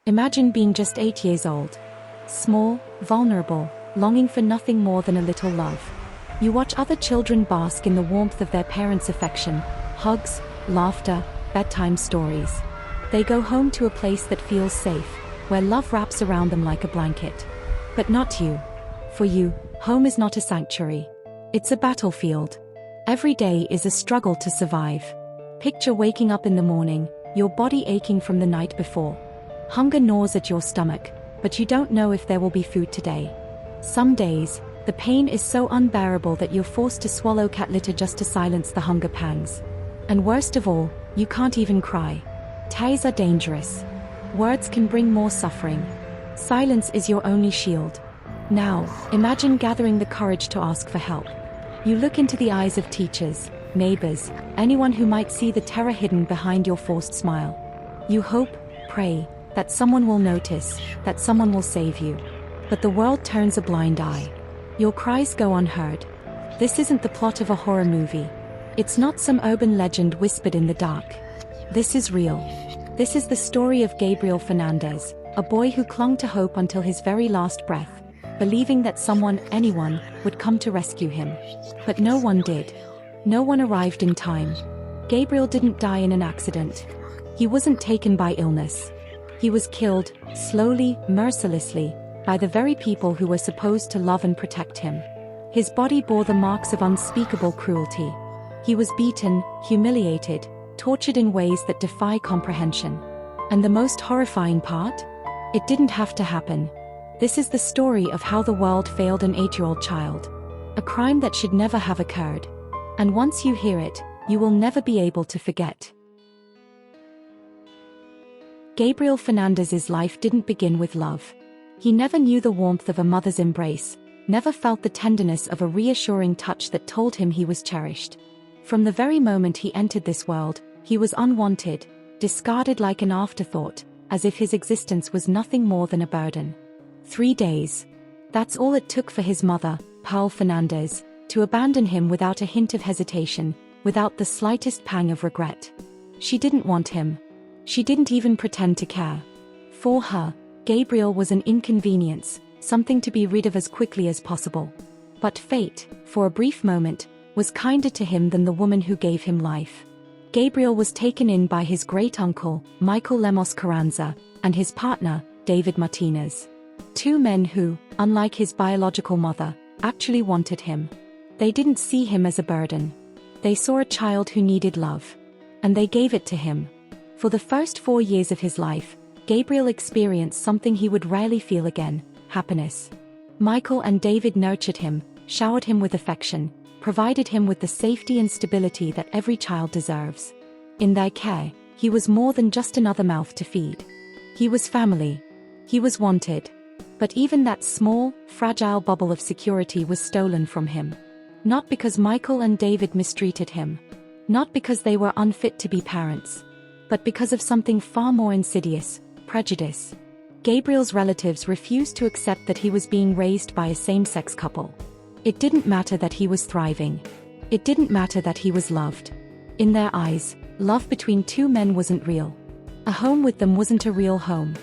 Imagine being just 8 years old. Small, vulnerable, longing for nothing more than a little love. You watch other children bask in the warmth of their parents' affection, hugs, laughter, bedtime stories. They go home to a place that feels safe, where love wraps around them like a blanket. But not you. For you, home is not a sanctuary. It's a battlefield. Every day is a struggle to survive. Picture waking up in the morning, your body aching from the night before. Hunger gnaws at your stomach, but you don't know if there will be food today. Some days, the pain is so unbearable that you're forced to swallow cat litter just to silence the hunger pangs. And worst of all, you can't even cry. Tears are dangerous. Words can bring more suffering. Silence is your only shield. Now, imagine gathering the courage to ask for help. You look into the eyes of teachers, neighbors, anyone who might see the terror hidden behind your forced smile. You hope, pray, that someone will notice, that someone will save you. But the world turns a blind eye. Your cries go unheard. This isn't the plot of a horror movie. It's not some urban legend whispered in the dark. This is real. This is the story of Gabriel Fernandez, a boy who clung to hope until his very last breath, believing that someone, anyone, would come to rescue him. But no one did. No one arrived in time. Gabriel didn't die in an accident. He wasn't taken by illness. He was killed, slowly, mercilessly, by the very people who were supposed to love and protect him. His body bore the marks of unspeakable cruelty. He was beaten, humiliated, tortured in ways that defy comprehension. And the most horrifying part? It didn't have to happen. This is the story of how the world failed an 8-year-old child. A crime that should never have occurred. And once you hear it, you will never be able to forget. Gabriel Fernandez's life didn't begin with love. He never knew the warmth of a mother's embrace, never felt the tenderness of a reassuring touch that told him he was cherished. From the very moment he entered this world, he was unwanted, discarded like an afterthought, as if his existence was nothing more than a burden. 3 days. That's all it took for his mother, Pearl Fernandez, to abandon him without a hint of hesitation, without the slightest pang of regret. She didn't want him. She didn't even pretend to care. For her, Gabriel was an inconvenience, something to be rid of as quickly as possible. But fate, for a brief moment, was kinder to him than the woman who gave him life. Gabriel was taken in by his great-uncle, Michael Lemos Carranza, and his partner, David Martinez. 2 men who, unlike his biological mother, actually wanted him. They didn't see him as a burden. They saw a child who needed love. And they gave it to him. For the first 4 years of his life, Gabriel experienced something he would rarely feel again: happiness. Michael and David nurtured him, showered him with affection, provided him with the safety and stability that every child deserves. In their care, he was more than just another mouth to feed. He was family. He was wanted. But even that small, fragile bubble of security was stolen from him. Not because Michael and David mistreated him. Not because they were unfit to be parents. But because of something far more insidious: prejudice. Gabriel's relatives refused to accept that he was being raised by a same-sex couple. It didn't matter that he was thriving. It didn't matter that he was loved. In their eyes, love between 2 men wasn't real. A home with them wasn't a real home.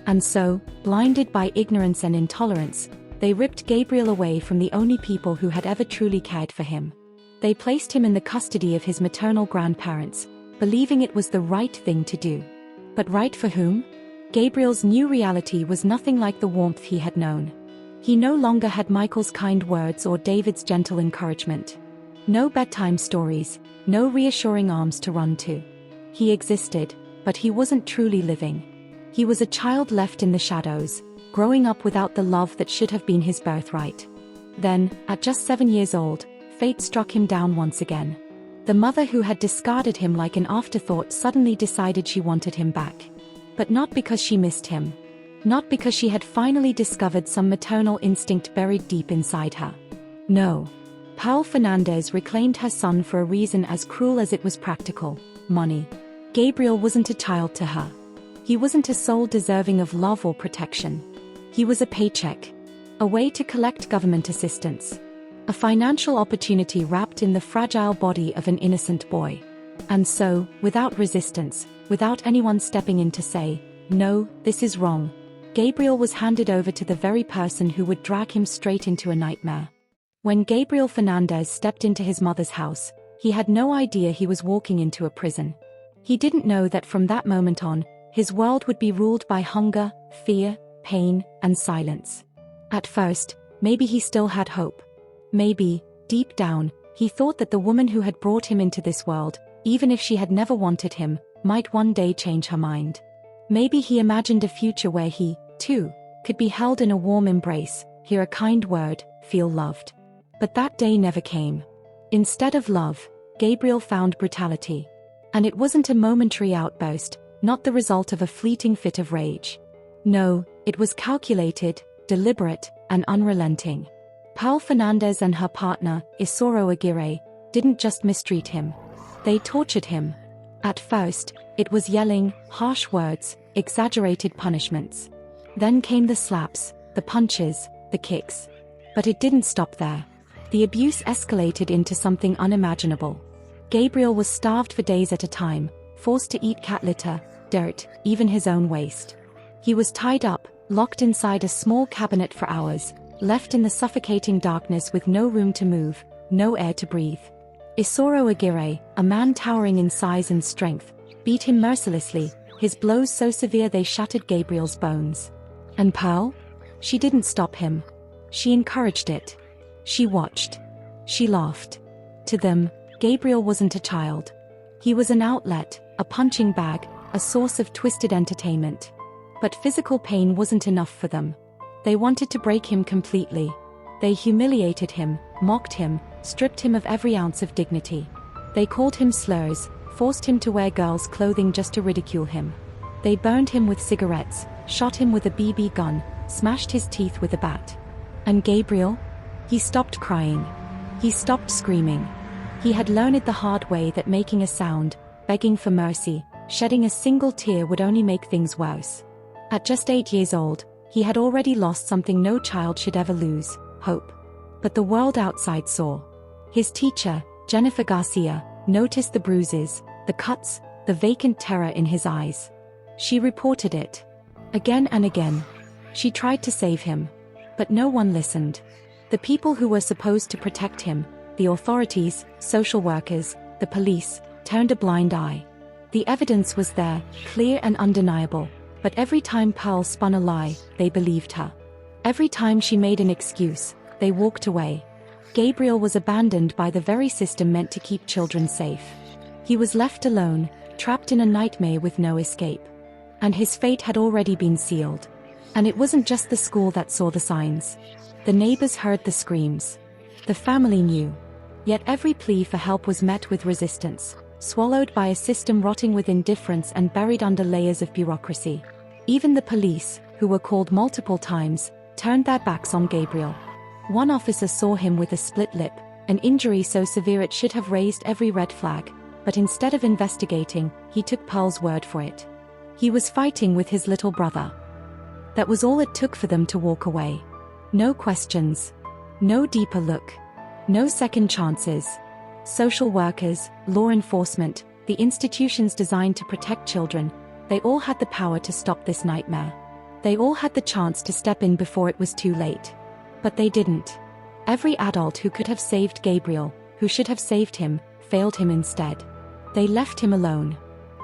And so, blinded by ignorance and intolerance, they ripped Gabriel away from the only people who had ever truly cared for him. They placed him in the custody of his maternal grandparents, believing it was the right thing to do. But right for whom? Gabriel's new reality was nothing like the warmth he had known. He no longer had Michael's kind words or David's gentle encouragement. No bedtime stories, no reassuring arms to run to. He existed, but he wasn't truly living. He was a child left in the shadows, growing up without the love that should have been his birthright. Then, at just 7 years old, fate struck him down once again. The mother who had discarded him like an afterthought suddenly decided she wanted him back. But not because she missed him. Not because she had finally discovered some maternal instinct buried deep inside her. No. Pearl Fernandez reclaimed her son for a reason as cruel as it was practical: money. Gabriel wasn't a child to her. He wasn't a soul deserving of love or protection. He was a paycheck. A way to collect government assistance. A financial opportunity wrapped in the fragile body of an innocent boy. And so, without resistance, without anyone stepping in to say, No, this is wrong. Gabriel was handed over to the very person who would drag him straight into a nightmare. When Gabriel Fernandez stepped into his mother's house, he had no idea he was walking into a prison. He didn't know that from that moment on, his world would be ruled by hunger, fear, pain, and silence. At first, maybe he still had hope. Maybe, deep down, he thought that the woman who had brought him into this world, even if she had never wanted him, might one day change her mind. Maybe he imagined a future where he, too, could be held in a warm embrace, hear a kind word, feel loved. But that day never came. Instead of love, Gabriel found brutality. And it wasn't a momentary outburst, not the result of a fleeting fit of rage. No, it was calculated, deliberate, and unrelenting. Pearl Fernandez and her partner, Isoro Aguirre, didn't just mistreat him. They tortured him. At first, it was yelling, harsh words, exaggerated punishments. Then came the slaps, the punches, the kicks. But it didn't stop there. The abuse escalated into something unimaginable. Gabriel was starved for days at a time, forced to eat cat litter, dirt, even his own waste. He was tied up, locked inside a small cabinet for hours, left in the suffocating darkness with no room to move, no air to breathe. Isoro Aguirre, a man towering in size and strength, beat him mercilessly, his blows so severe they shattered Gabriel's bones. And Pearl? She didn't stop him. She encouraged it. She watched. She laughed. To them, Gabriel wasn't a child. He was an outlet, a punching bag, a source of twisted entertainment. But physical pain wasn't enough for them. They wanted to break him completely. They humiliated him, mocked him, stripped him of every ounce of dignity. They called him slurs, forced him to wear girls' clothing just to ridicule him. They burned him with cigarettes, shot him with a BB gun, smashed his teeth with a bat. And Gabriel? He stopped crying. He stopped screaming. He had learned the hard way that making a sound, begging for mercy, shedding a single tear would only make things worse. At just 8 years old, he had already lost something no child should ever lose, hope. But the world outside saw. His teacher, Jennifer Garcia, noticed the bruises, the cuts, the vacant terror in his eyes. She reported it. Again and again. She tried to save him. But no one listened. The people who were supposed to protect him, the authorities, social workers, the police, turned a blind eye. The evidence was there, clear and undeniable, but every time Pearl spun a lie, they believed her. Every time she made an excuse, they walked away. Gabriel was abandoned by the very system meant to keep children safe. He was left alone, trapped in a nightmare with no escape. And his fate had already been sealed. And it wasn't just the school that saw the signs. The neighbors heard the screams. The family knew. Yet every plea for help was met with resistance, swallowed by a system rotting with indifference and buried under layers of bureaucracy. Even the police, who were called multiple times, turned their backs on Gabriel. One officer saw him with a split lip, an injury so severe it should have raised every red flag, but instead of investigating, he took Pearl's word for it. He was fighting with his little brother. That was all it took for them to walk away. No questions. No deeper look. No second chances. Social workers, law enforcement, the institutions designed to protect children, they all had the power to stop this nightmare. They all had the chance to step in before it was too late. But they didn't. Every adult who could have saved Gabriel, who should have saved him, failed him instead. They left him alone.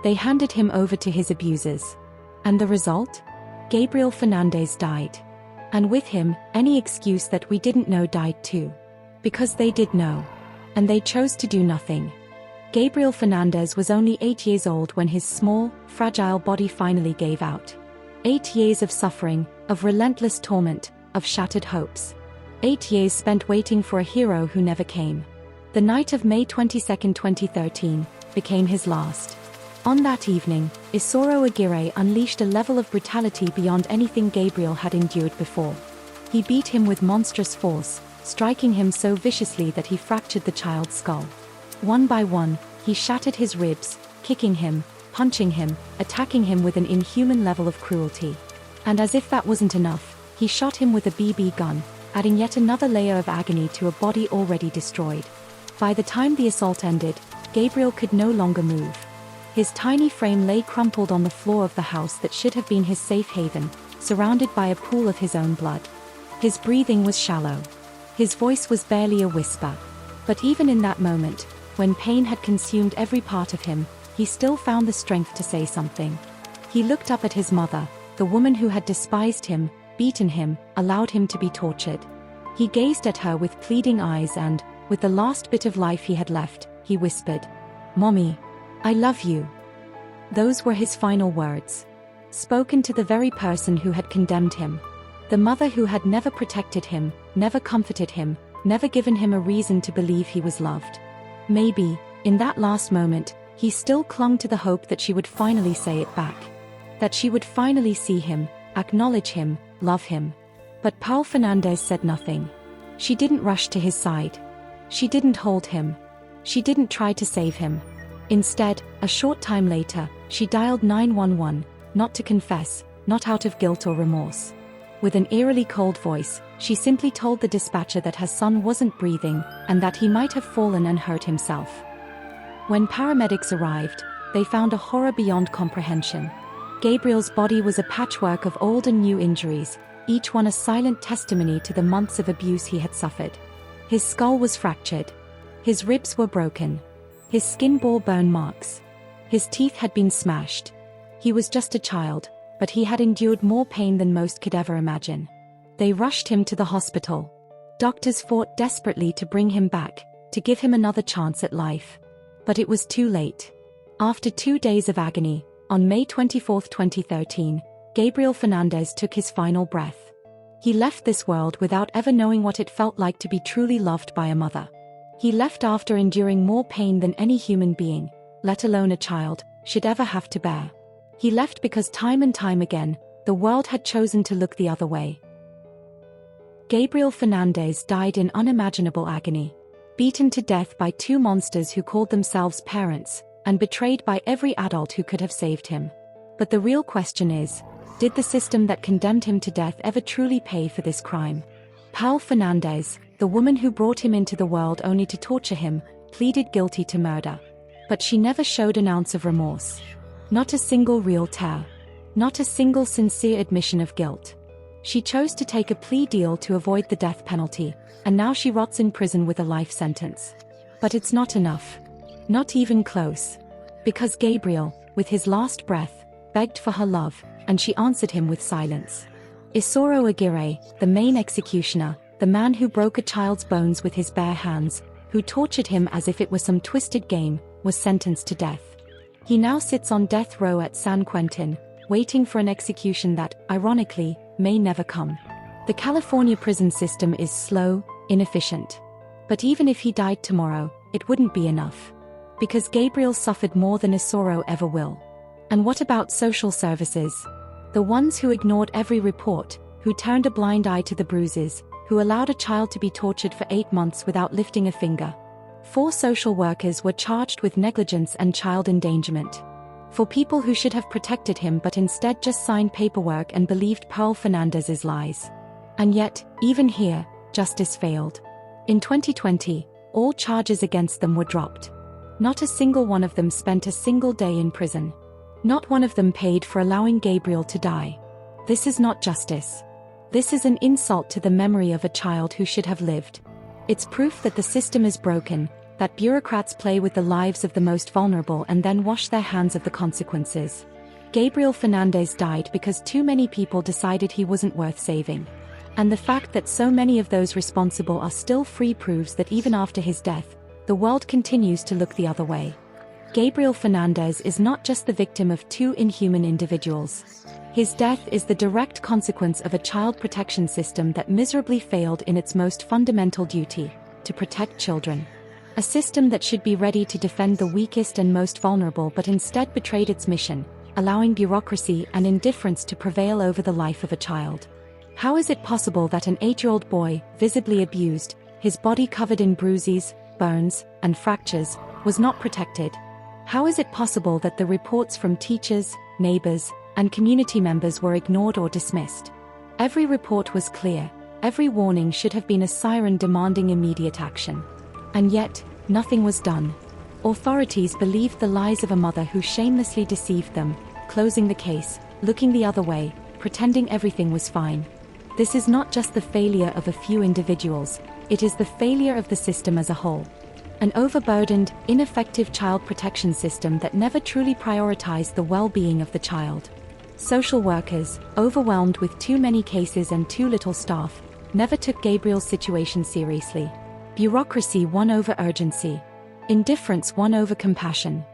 They handed him over to his abusers. And the result? Gabriel Fernandez died. And with him, any excuse that we didn't know died too. Because they did know. And they chose to do nothing. Gabriel Fernandez was only 8 years old when his small, fragile body finally gave out. 8 years of suffering, of relentless torment, of shattered hopes. 8 years spent waiting for a hero who never came. The night of May 22, 2013, became his last. On that evening, Isoro Aguirre unleashed a level of brutality beyond anything Gabriel had endured before. He beat him with monstrous force, striking him so viciously that he fractured the child's skull. One by one, he shattered his ribs, kicking him, punching him, attacking him with an inhuman level of cruelty. And as if that wasn't enough, he shot him with a BB gun, adding yet another layer of agony to a body already destroyed. By the time the assault ended, Gabriel could no longer move. His tiny frame lay crumpled on the floor of the house that should have been his safe haven, surrounded by a pool of his own blood. His breathing was shallow. His voice was barely a whisper. But even in that moment, when pain had consumed every part of him, he still found the strength to say something. He looked up at his mother, the woman who had despised him, beaten him, allowed him to be tortured. He gazed at her with pleading eyes and, with the last bit of life he had left, he whispered, "Mommy, I love you." Those were his final words, spoken to the very person who had condemned him. The mother who had never protected him, never comforted him, never given him a reason to believe he was loved. Maybe, in that last moment, he still clung to the hope that she would finally say it back. That she would finally see him, acknowledge him, love him. But Paul Fernandez said nothing. She didn't rush to his side. She didn't hold him. She didn't try to save him. Instead, a short time later, she dialed 911, not to confess, not out of guilt or remorse. With an eerily cold voice, she simply told the dispatcher that her son wasn't breathing and that he might have fallen and hurt himself. When paramedics arrived, they found a horror beyond comprehension. Gabriel's body was a patchwork of old and new injuries, each one a silent testimony to the months of abuse he had suffered. His skull was fractured. His ribs were broken. His skin bore burn marks. His teeth had been smashed. He was just a child, but he had endured more pain than most could ever imagine. They rushed him to the hospital. Doctors fought desperately to bring him back, to give him another chance at life. But it was too late. After 2 days of agony, on May 24, 2013, Gabriel Fernandez took his final breath. He left this world without ever knowing what it felt like to be truly loved by a mother. He left after enduring more pain than any human being, let alone a child, should ever have to bear. He left because time and time again, the world had chosen to look the other way. Gabriel Fernandez died in unimaginable agony, beaten to death by 2 monsters who called themselves parents, and betrayed by every adult who could have saved him. But the real question is, did the system that condemned him to death ever truly pay for this crime? Paul Fernandez, the woman who brought him into the world only to torture him, pleaded guilty to murder. But she never showed an ounce of remorse. Not a single real tear. Not a single sincere admission of guilt. She chose to take a plea deal to avoid the death penalty, and now she rots in prison with a life sentence. But it's not enough. Not even close. Because Gabriel, with his last breath, begged for her love, and she answered him with silence. Isoro Aguirre, the main executioner, the man who broke a child's bones with his bare hands, who tortured him as if it were some twisted game, was sentenced to death. He now sits on death row at San Quentin, waiting for an execution that, ironically, may never come. The California prison system is slow, inefficient. But even if he died tomorrow, it wouldn't be enough. Because Gabriel suffered more than Isoro ever will. And what about social services? The ones who ignored every report, who turned a blind eye to the bruises, who allowed a child to be tortured for 8 months without lifting a finger. 4 social workers were charged with negligence and child endangerment. For people who should have protected him but instead just signed paperwork and believed Paul Fernandez's lies. And yet, even here, justice failed. In 2020, all charges against them were dropped. Not a single one of them spent a single day in prison. Not one of them paid for allowing Gabriel to die. This is not justice. This is an insult to the memory of a child who should have lived. It's proof that the system is broken, that bureaucrats play with the lives of the most vulnerable and then wash their hands of the consequences. Gabriel Fernandez died because too many people decided he wasn't worth saving. And the fact that so many of those responsible are still free proves that even after his death, the world continues to look the other way. Gabriel Fernandez is not just the victim of 2 inhuman individuals. His death is the direct consequence of a child protection system that miserably failed in its most fundamental duty, to protect children. A system that should be ready to defend the weakest and most vulnerable but instead betrayed its mission, allowing bureaucracy and indifference to prevail over the life of a child. How is it possible that an 8-year-old boy, visibly abused, his body covered in bruises, burns, and fractures, was not protected? How is it possible that the reports from teachers, neighbors, and community members were ignored or dismissed? Every report was clear. Every warning should have been a siren demanding immediate action. And yet, nothing was done. Authorities believed the lies of a mother who shamelessly deceived them, closing the case, looking the other way, pretending everything was fine. This is not just the failure of a few individuals, it is the failure of the system as a whole. An overburdened, ineffective child protection system that never truly prioritized the well-being of the child. Social workers, overwhelmed with too many cases and too little staff, never took Gabriel's situation seriously. Bureaucracy won over urgency. Indifference won over compassion.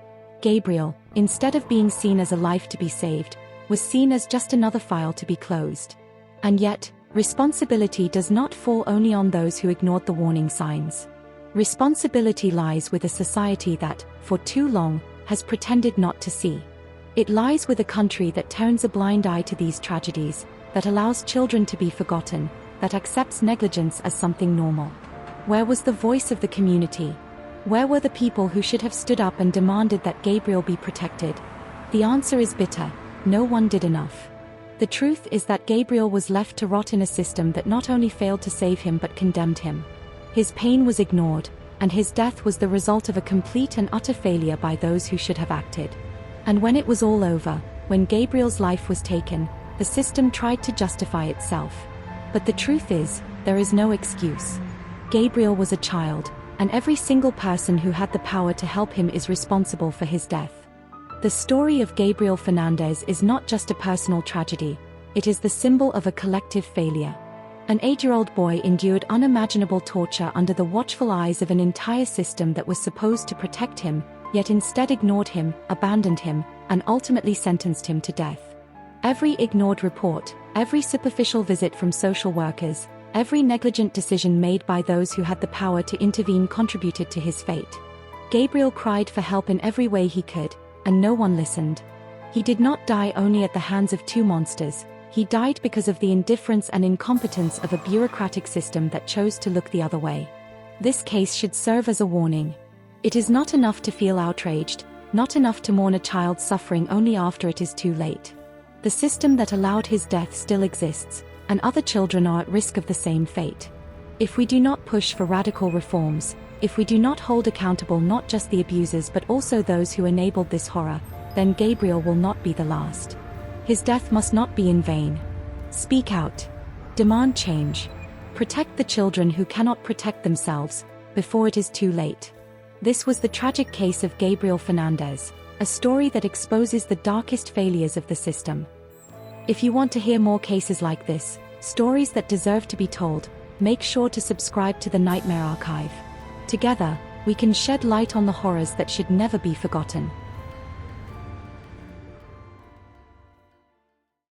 Gabriel, instead of being seen as a life to be saved, was seen as just another file to be closed. And yet, responsibility does not fall only on those who ignored the warning signs. Responsibility lies with a society that, for too long, has pretended not to see. It lies with a country that turns a blind eye to these tragedies, that allows children to be forgotten, that accepts negligence as something normal. Where was the voice of the community? Where were the people who should have stood up and demanded that Gabriel be protected? The answer is bitter: no one did enough. The truth is that Gabriel was left to rot in a system that not only failed to save him but condemned him. His pain was ignored, and his death was the result of a complete and utter failure by those who should have acted. And when it was all over, when Gabriel's life was taken, the system tried to justify itself. But the truth is, there is no excuse. Gabriel was a child, and every single person who had the power to help him is responsible for his death. The story of Gabriel Fernandez is not just a personal tragedy, it is the symbol of a collective failure. An 8-year-old boy endured unimaginable torture under the watchful eyes of an entire system that was supposed to protect him, yet instead ignored him, abandoned him, and ultimately sentenced him to death. Every ignored report, every superficial visit from social workers, every negligent decision made by those who had the power to intervene contributed to his fate. Gabriel cried for help in every way he could, and no one listened. He did not die only at the hands of two monsters, he died because of the indifference and incompetence of a bureaucratic system that chose to look the other way. This case should serve as a warning. It is not enough to feel outraged, not enough to mourn a child's suffering only after it is too late. The system that allowed his death still exists, and other children are at risk of the same fate. If we do not push for radical reforms, if we do not hold accountable not just the abusers but also those who enabled this horror, then Gabriel will not be the last. His death must not be in vain. Speak out. Demand change. Protect the children who cannot protect themselves, before it is too late. This was the tragic case of Gabriel Fernandez, a story that exposes the darkest failures of the system. If you want to hear more cases like this, stories that deserve to be told, make sure to subscribe to the Nightmare Archive. Together, we can shed light on the horrors that should never be forgotten.